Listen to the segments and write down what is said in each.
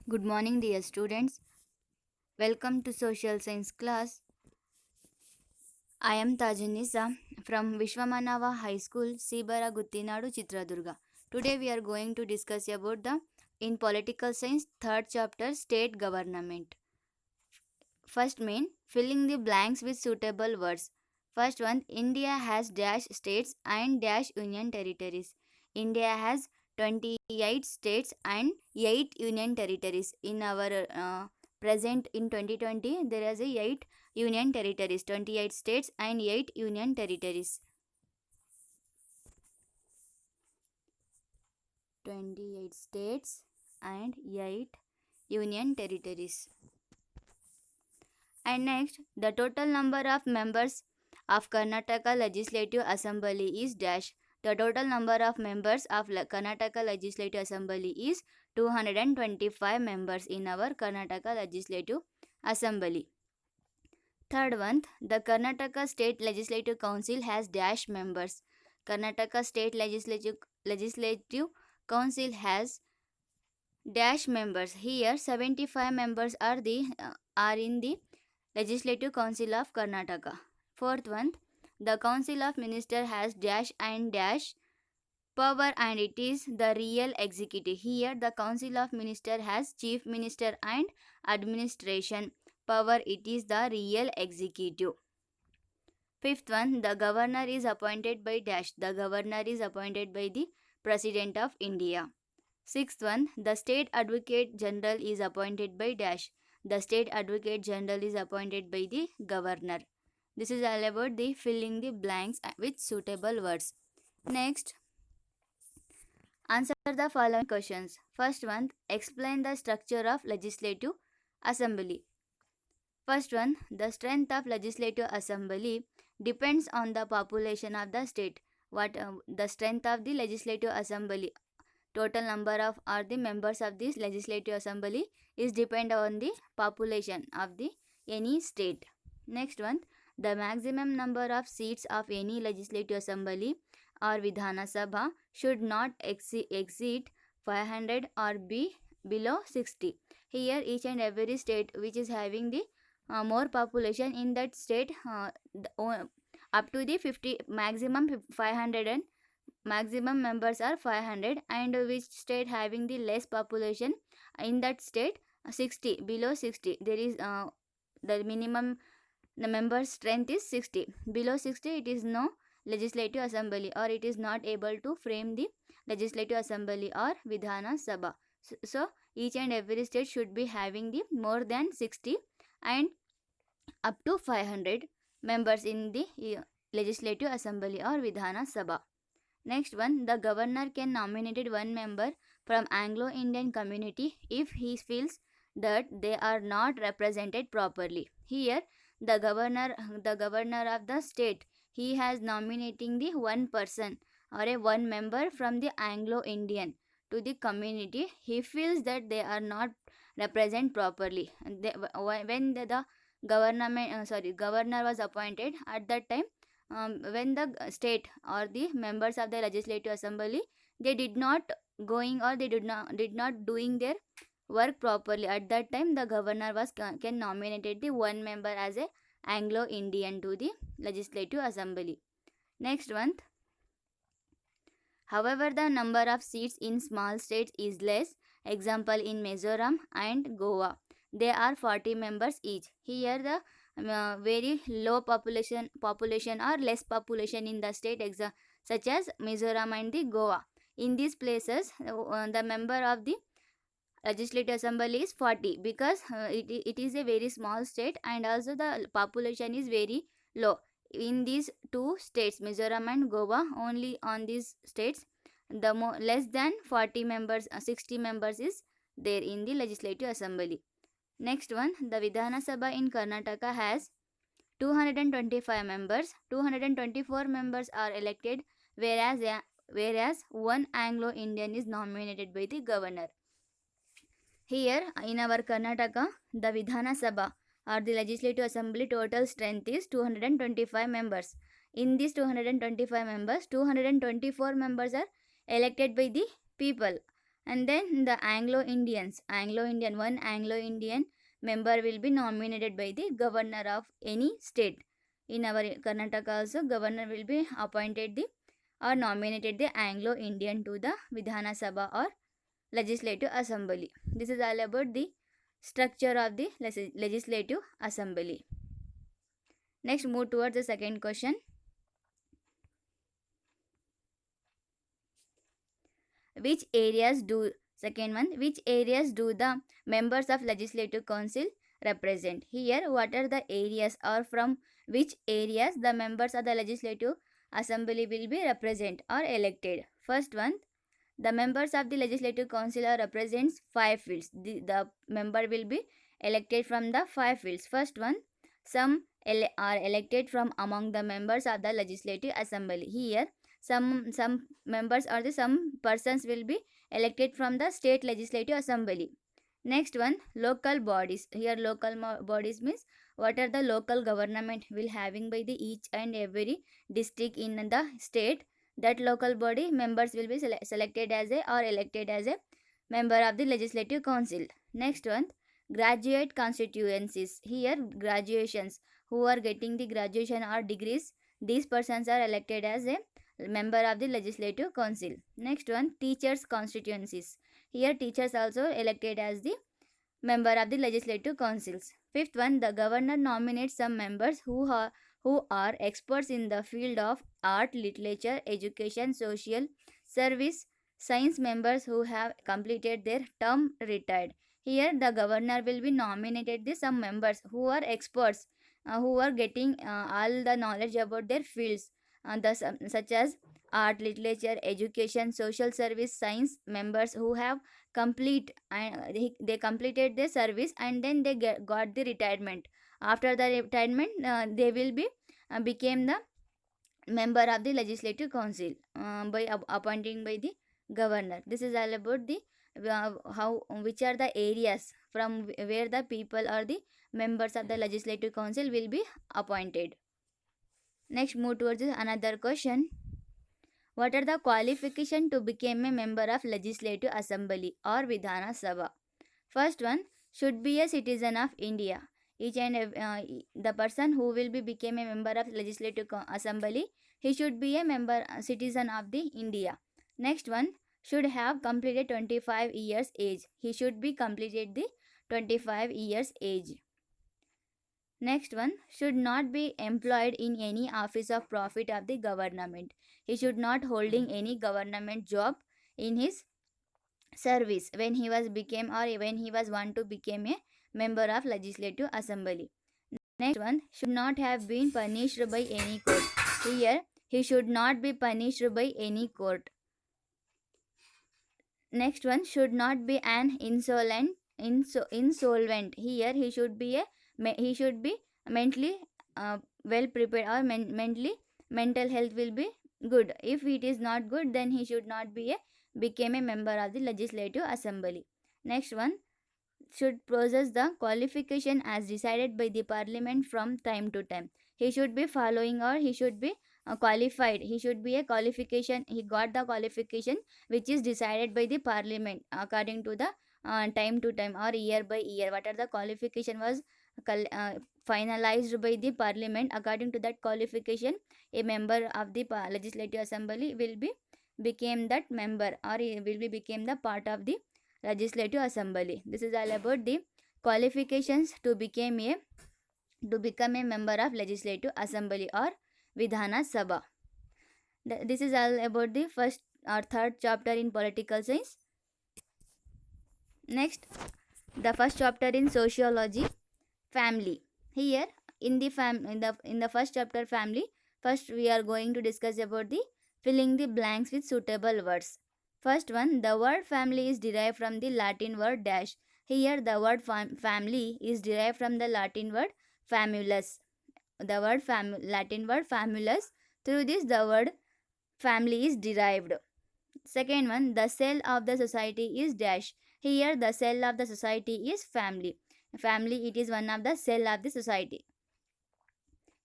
Good morning, dear students. Welcome to Social Science class. I am Tajunisa from Vishwamanava High School, Sibara Guttinadu, Chitradurga. Today we are going to discuss about the in political science third chapter state government. First main filling the blanks with suitable words. First one, India has dash states and dash union territories. India has 28 states and 8 union territories. In our present in 2020 there is a 8 union territories, 28 states and 8 union territories. 28 states and 8 union territories. And next, the total number of members of Karnataka Legislative Assembly is dash. The total number of members of Karnataka Legislative Assembly is 225 members in our Karnataka Legislative Assembly. Third one, the Karnataka State Legislative Council has dash members. Karnataka State Legislative Council has dash members. Here 75 members are in the Legislative Council of Karnataka. Fourth one, the Council of Ministers has dash and dash power and it is the real executive. Here the Council of Ministers has Chief Minister and administration power. It is the real executive. Fifth one, the governor is appointed by dash. The governor is appointed by the President of India. Sixth one, the State Advocate General is appointed by dash. The State Advocate General is appointed by the Governor. This is all about the filling the blanks with suitable words. Next, answer the following questions. First one, explain the structure of Legislative Assembly. First one, the strength of Legislative Assembly depends on the population of the state. The strength of the Legislative Assembly, total number of or the members of this Legislative Assembly is depend on the population of the any state. Next one, the maximum number of seats of any Legislative Assembly or Vidhana Sabha should not exceed 500 or be below 60. Here each and every state which is having the more population in that state up to the 50 maximum 500 and maximum members are 500 and which state having the less population in that state 60 below 60 there is the minimum the member strength is 60 below 60 it is no legislative assembly or it is not able to frame the legislative assembly or vidhana sabha. So each and every state should be having the more than 60 and up to 500 members in the legislative assembly or vidhana sabha. Next one, the governor can nominate one member from Anglo-Indian community if he feels that they are not represented properly. Here, the governor of the state, he has nominating the one person or a one member from the Anglo-Indian to the community. He feels that they are not represented properly. When the governor was appointed at that time, when the state or the members of the legislative assembly they did not going or they did not doing their work properly, at that time the governor was can nominated the one member as a anglo indian to the legislative assembly. Next one, however the number of seats in small states is less, example in Mizoram and Goa they are 40 members each. Here the very low population or less population in the state such as Mizoram and the Goa. In these places the member of the legislative assembly is 40 because it is a very small state and also the population is very low. In these two states Mizoram and Goa, only on these states the less than 40 members 60 members is there in the legislative assembly. Next one, the Vidhana Sabha in Karnataka has 225 members. 224 members are elected, whereas one Anglo-Indian is nominated by the governor. Here in our Karnataka, the Vidhana Sabha or the Legislative Assembly total strength is 225 members. In these 225 members, 224 members are elected by the people And then the Anglo-Indian, one Anglo-Indian member will be nominated by the governor of any state. In our Karnataka also, governor will be appointed the or nominated the Anglo-Indian to the Vidhana Sabha or Legislative Assembly. This is all about the structure of the Legislative Assembly. Next, move towards the second question. Which areas do the members of Legislative Council represent? Here, what are the areas or from which areas the members of the Legislative Assembly will be represent or elected? First one, the members of the Legislative Council are represents 5 fields. The member will be elected from the 5 fields. First one, some are elected from among the members of the Legislative Assembly. Here, some members or some persons will be elected from the State Legislative Assembly. Next one, local bodies. Here, local bodies means what are the local government will having by the each and every district in the state. That local body members will be selected as a or elected as a member of the Legislative Council. Next one, graduate constituencies. Here, graduations who are getting the graduation or degrees, these persons are elected as a member of the Legislative Council. Next one, teachers constituencies. Here, teachers also elected as the member of the Legislative Councils. Fifth one, the governor nominates some members who are experts in the field of art, literature, education, social service, science, members who have completed their term retired. Here, the governor will be nominated the some members who are experts, who are getting all the knowledge about their fields, such as art, literature, education, social service, science, members who have complete and they completed their service and then they got the retirement. After the retirement, they will be became the member of the Legislative Council by appointing by the governor. This is all about the how which are the areas from where the people or the members of the Legislative Council will be appointed. Next, move towards another question. What are the qualifications to become a member of Legislative Assembly or Vidhana Sabha? First one, should be a citizen of India. Each and the person who will be become a member of Legislative Assembly, he should be a member citizen of the India. Next one, should have completed 25 years age. He should be completed the 25 years age. Next one, should not be employed in any office of profit of the government. He should not holding any government job in his service when he was became or when he was want to become a member of Legislative Assembly. Next one, should not have been punished by any court. Here, he should not be punished by any court. Next one, should not be an insolvent. Here, he should be mentally well prepared or mentally mental health will be good. If it is not good, then he should not be became a member of the Legislative Assembly. Next one, should possess the qualification as decided by the Parliament from time to time. He should be following or he should be qualified. He should be a qualification. He got the qualification which is decided by the Parliament according to the time to time or year by year. What are the qualification was finalized by the Parliament. According to that qualification, a member of the Legislative Assembly will be became that member or he will be became the part of the Legislative Assembly. This is all about the qualifications to become a member of Legislative Assembly or Vidhana Sabha. This is all about the first or third chapter in political science. Next, the first chapter in sociology, family. Here in the first chapter, family, first we are going to discuss about the filling the blanks with suitable words. First one, the word family is derived from the Latin word dash. Here the word family is derived from the Latin word famulus. The word Latin word famulus. Through this the word family is derived. Second one, the cell of the society is dash. Here the cell of the society is family. Family, it is one of the cell of the society.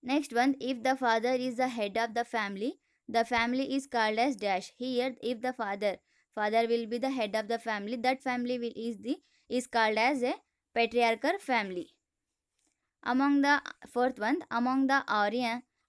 Next one, if the father is the head of the family is called as dash. Here, if the father father will be the head of the family, that family is called as a patriarchal family. Among the fourth one, among the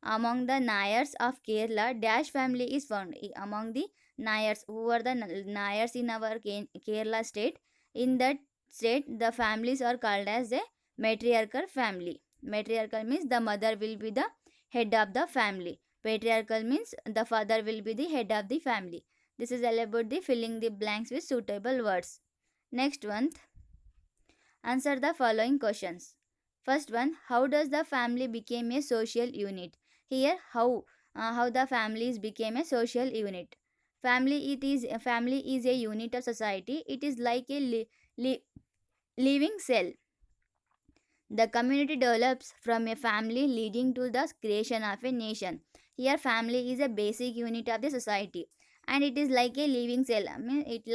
Nayars of Kerala, Dash family is found. Among the Nayars, who are the Nayars in our Kerala state, in that state, the families are called as a matriarchal family. Matriarchal means the mother will be the head of the family. Patriarchal means the father will be the head of the family. This is all about the filling the blanks with suitable words. Next one, answer the following questions. First one, how does the family became a social unit? Here, how the families became a social unit. Family is a unit of society. It is like a living cell. The community develops from a family, leading to the creation of a nation. Here, family is a basic unit of the society, and it is like a living cell. I mean, it is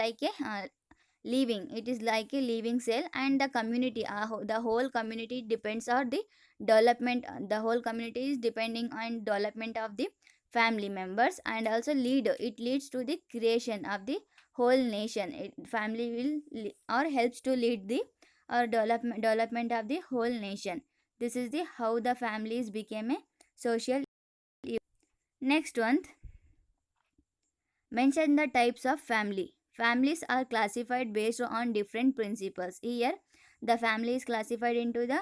like a living cell, and the community, the whole community depends on the development. The whole community is depending on development of the family members, and also it leads to the creation of the whole nation. Family will or helps to lead the or development of the whole nation. This is the how the families became a social unit. Next one, mention the types of family. Families are classified based on different principles. Here, the family is classified into the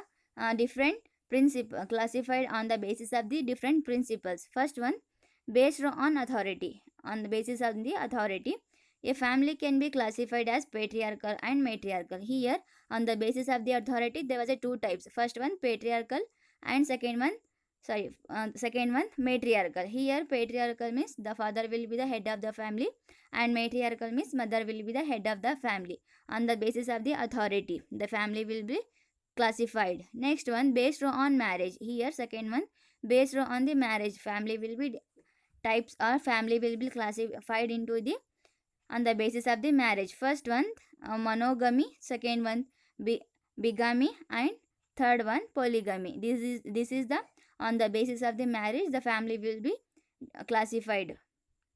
different principle, classified on the basis of the different principles. First one, based on authority. On the basis of the authority, a family can be classified as patriarchal and matriarchal. Here, on the basis of the authority, there was a two types. First one, patriarchal, and second one, matriarchal. Here, patriarchal means the father will be the head of the family, and matriarchal means mother will be the head of the family. On the basis of the authority, the family will be classified. Next one, based on marriage. Here, second one, based on the marriage, family will be types, or family will be classified into the on the basis of the marriage. First one, monogamy. Second one, bigamy, and third one, polygamy. This is the on the basis of the marriage, the family will be classified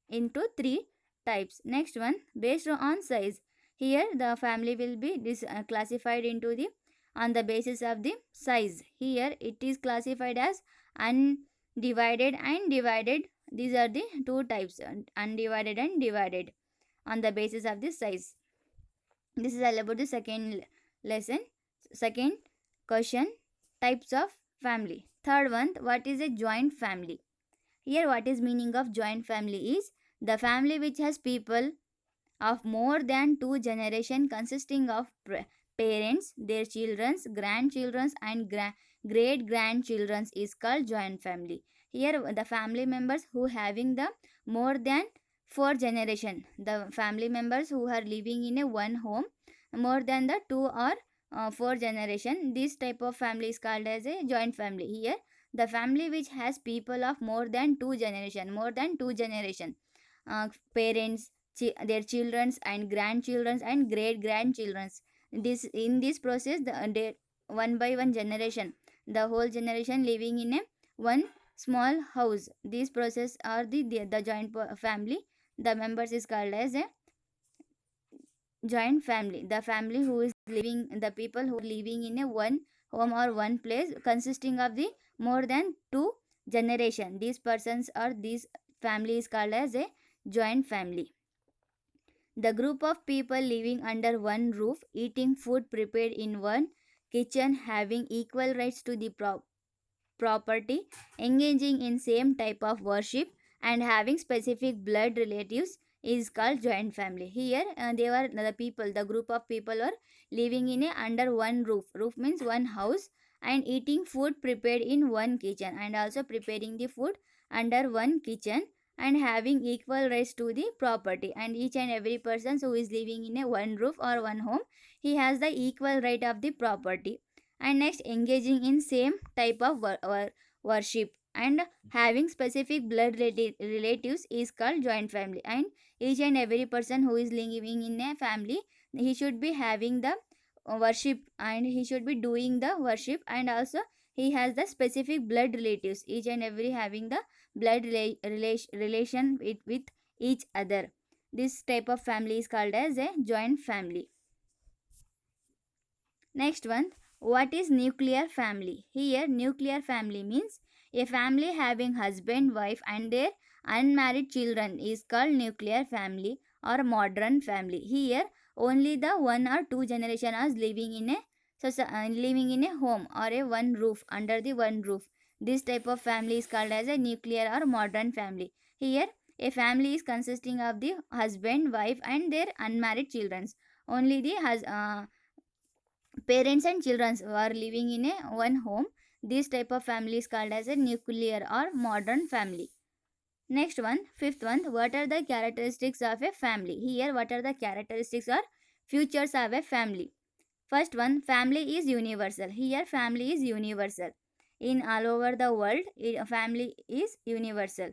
into three types. Next one, based on size. Here, the family will be classified into the on the basis of the size. Here, it is classified as undivided and divided. These are the two types, undivided and divided, on the basis of the size. This is all about the second lesson. Second question, types of family. Third one, what is a joint family? Here, what is meaning of joint family is the family which has people of more than two generation, consisting of parents, their children's, grandchildren's, and great grandchildren's, is called joint family. Here, the family members who having the more than four generation, the family members who are living in a one home more than the two or four generation, this type of family is called as a joint family. Here, the family which has people of more than two generation, parents, their children's, and grandchildren's, and great grandchildren's. This in this process, one by one generation, the whole generation living in a one small house. This process or the joint family, the members is called as a joint family. The family who is living, the people who are living in a one home or one place, consisting of the more than two generation, these persons or this family is called as a joint family. The group of people living under one roof, eating food prepared in one kitchen, having equal rights to the property, engaging in same type of worship, and having specific blood relatives, is called joint family. Here, they were the people, the group of people are living in a under one roof. Roof means one house, and eating food prepared in one kitchen, and also preparing the food under one kitchen, and having equal rights to the property. And each and every person who is living in a one roof or one home, he has the equal right of the property. And next, engaging in same type of worship, and having specific blood relatives, is called joint family. And each and every person who is living in a family, he should be having the worship, and he should be doing the worship, and also he has the specific blood relatives, each and every having the blood relation with each other. This type of family is called as a joint family. Next one, what is nuclear family? Here, nuclear family means a family having husband, wife, and their unmarried children is called nuclear family or modern family. Here, only the one or two generation are living in a living in a home or a one roof under the one roof. This type of family is called as a nuclear or modern family. Here, a family is consisting of the husband, wife, and their unmarried children. Only the parents and children who are living in a one home. This type of family is called as a nuclear or modern family. Next one, fifth one, what are the characteristics of a family? Here, what are the characteristics or features of a family? First one, family is universal. Here, family is universal. In all over the world, family is universal.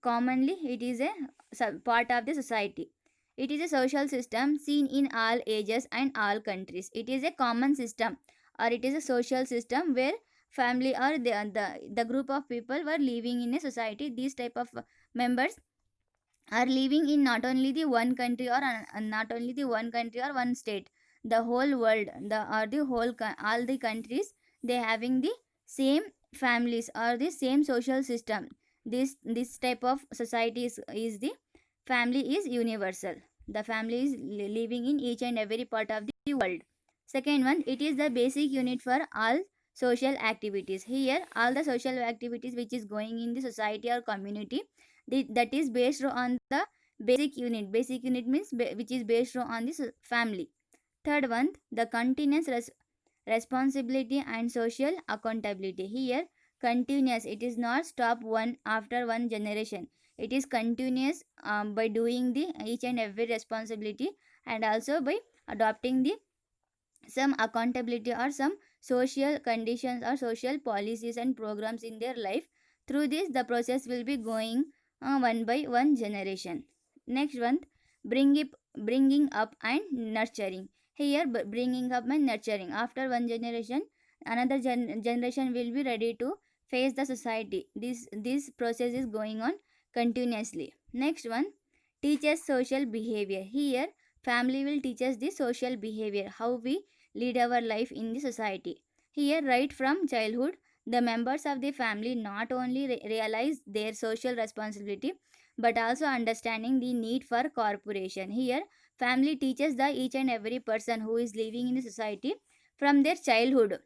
Commonly, it is a part of the society. It is a social system seen in all ages and all countries. It is a common system, or it is a social system where family or the group of people were living in a society. These type of members are living in not only the one country or not only the one country or one state, the whole world, the whole all the countries, they having the same families or the same social system. This type of society is the family is universal. The family is living in each and every part of the world. Second one, it is the basic unit for all social activities. Here, all the social activities which is going in the society or community, that is based on the basic unit. Basic unit means which is based on this family. Third one, the continuous responsibility and social accountability. Here, continuous, it is not stop one after one generation. It is continuous by doing the each and every responsibility, and also by adopting the some accountability or some social conditions or social policies and programs in their life. Through this, the process will be going one by one generation. Next one, bringing up and nurturing. Here, bringing up and nurturing. After one generation, another generation will be ready to face the society. This process is going on continuously. Next one, teaches social behavior. Here, family will teach us the social behavior, how we lead our life in the society. Here, right from childhood, the members of the family not only realize their social responsibility but also understanding the need for cooperation. Here, family teaches the each and every person who is living in the society from their childhood.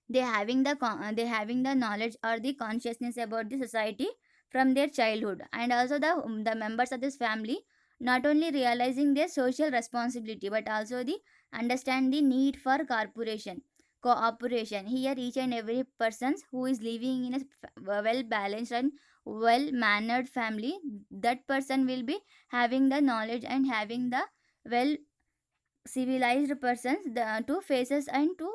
They having the knowledge or the consciousness about the society from their childhood, and also the members of this family not only realizing their social responsibility but also the understand the need for cooperation. Here, each and every person who is living in a well balanced and well mannered family, that person will be having the knowledge and having the well civilized persons to faces and to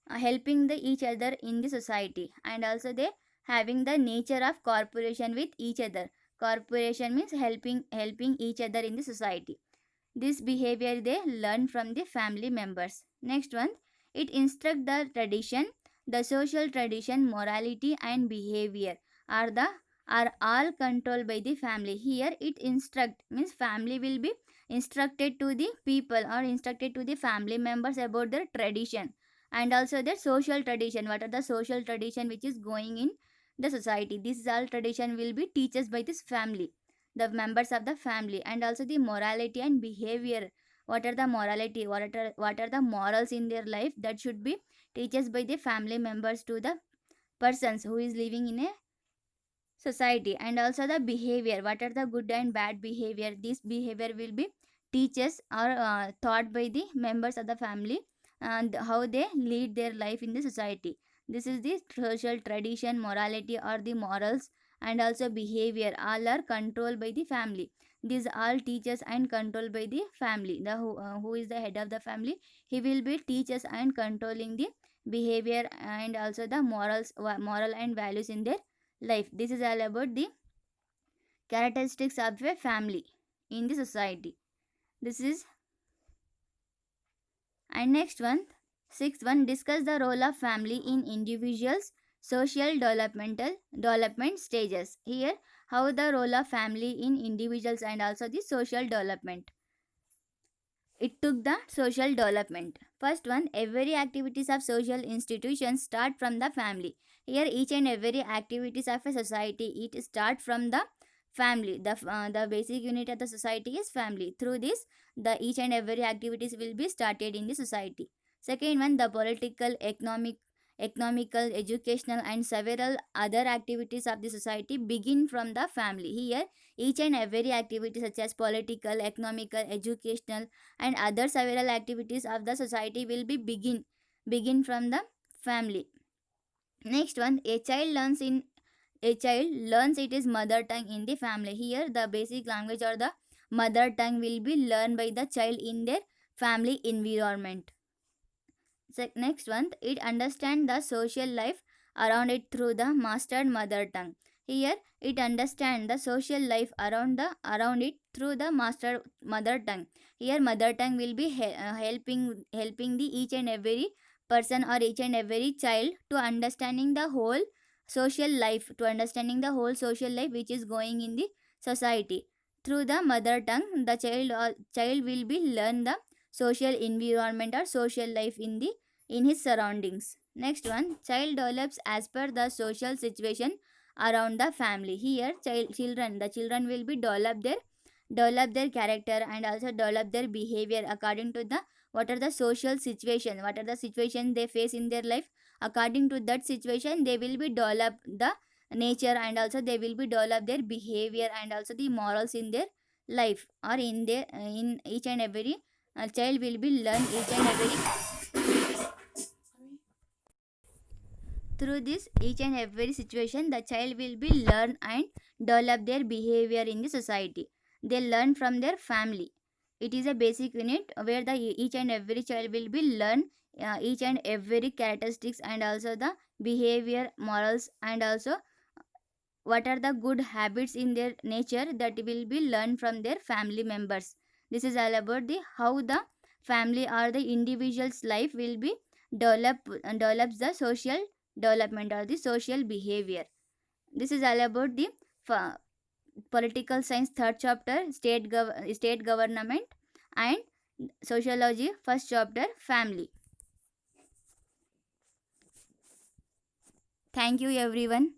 helping the each other in the society, and also they having the nature of cooperation with each other. Cooperation means helping each other in the society. This behavior they learn from the family members. Next one, it instruct the tradition. The social tradition, morality and behavior are the are all controlled by the family. Here, it instruct means family will be instructed to the people or instructed to the family members about their tradition, and also their social tradition. What are the social tradition which is going in the society? This all tradition will be teaches by this family, the members of the family. And also the morality and behavior. What are the morality, what are the morals in their life, that should be teaches by the family members to the persons who is living in a society. And also the behavior, what are the good and bad behavior, this behavior will be teaches or taught by the members of the family, and how they lead their life in the society. This is the social tradition, morality or the morals, and also behavior, all are controlled by the family. These all teachers and controlled by the family. Who is the head of the family, he will be teachers and controlling the behavior and also the moral and values in their life. This is all about the characteristics of a family in the society. This is, and next one, sixth one, discuss the role of family in individuals social development stages. Here, how the role of family in individuals and also the social development. It took the social development. First one, every activities of social institutions start from the family. Here, each and every activities of a society, it start from the family. The basic unit of the society is family. Through this, the each and every activities will be started in the society. Second one, the political, economical, educational, and several other activities of the society begin from the family. Here, each and every activity such as political, economical, educational, and other several activities of the society will be begin from the family. Next one, a child learns it is mother tongue in the family. Here the basic language or the mother tongue will be learned by the child in their family environment. Next one, it understands the social life around it through the mastered mother tongue. Here it understands the social life around it through the mastered mother tongue. Here mother tongue will be helping the each and every person or each and every child to understanding the whole social life which is going in the society. Through the mother tongue, the child will be learn the social environment or social life in his surroundings. Next one, child develops as per the social situation around the family. Here, the children will be develop their character and also develop their behavior according to the what are the situation they face in their life. According to that situation, they will be develop the nature and also they will be develop their behavior and also the morals in their life or in each and every child will be learn each and every. Through this each and every situation, the child will be learn and develop their behavior in the society. They learn from their family. It is a basic unit where the each and every child will be learn each and every characteristics and also the behavior, morals, and also what are the good habits in their nature that will be learned from their family members. This is all about the how the family or the individual's life will be develops the social development or the social behavior. This is all about the fa- political science third chapter, state government, and sociology first chapter, family. Thank you everyone.